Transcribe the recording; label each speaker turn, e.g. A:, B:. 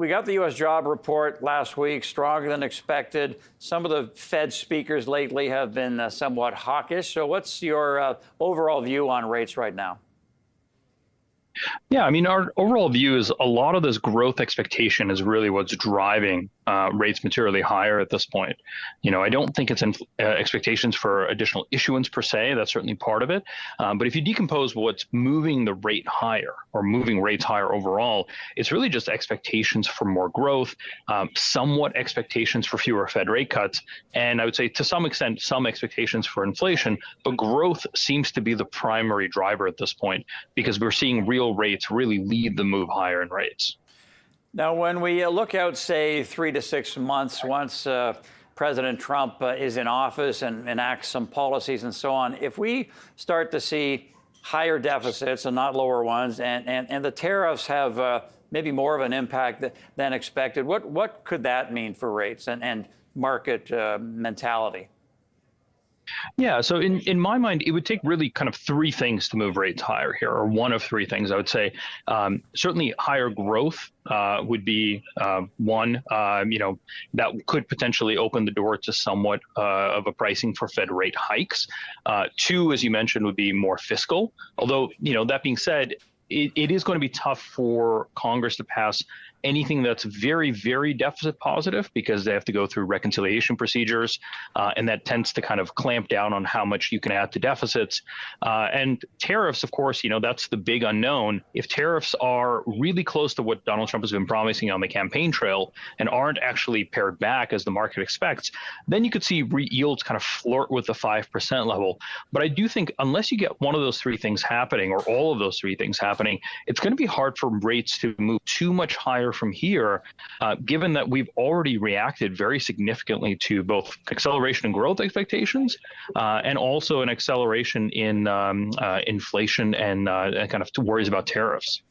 A: we got the U.S. job report last week, stronger than expected. Some of the Fed speakers lately have been somewhat hawkish. So what's your overall view on rates right now?
B: Yeah, I mean, our overall view is a lot of this growth expectation is really what's driving rates materially higher at this point. I don't think it's expectations for additional issuance per se. That's certainly part of it. But if you decompose what's moving the rate higher or moving rates higher overall, it's really just expectations for more growth, somewhat expectations for fewer Fed rate cuts, and I would say to some extent, some expectations for inflation. But growth seems to be the primary driver at this point because we're seeing real rates really lead the move higher in rates.
A: Now, when we look out, say, 3 to 6 months, once President Trump is in office and enacts some policies and so on, if we start to see higher deficits and not lower ones, and the tariffs have maybe more of an impact than expected, what could that mean for rates and market mentality?
B: Yeah, so in my mind, it would take really kind of three things to move rates higher here, or one of three things. I would say certainly higher growth would be one, that could potentially open the door to somewhat of a pricing for Fed rate hikes. Two, as you mentioned, would be more fiscal. Although, that being said, it is going to be tough for Congress to pass anything that's very, very deficit positive because they have to go through reconciliation procedures, and that tends to kind of clamp down on how much you can add to deficits. And tariffs, of course, that's the big unknown. If tariffs are really close to what Donald Trump has been promising on the campaign trail and aren't actually pared back as the market expects, then you could see yields kind of flirt with the 5% level. But I do think unless you get one of those three things happening or all of those three things happening, it's going to be hard for rates to move too much higher from here, given that we've already reacted very significantly to both acceleration in growth expectations and also an acceleration in inflation and kind of worries about tariffs.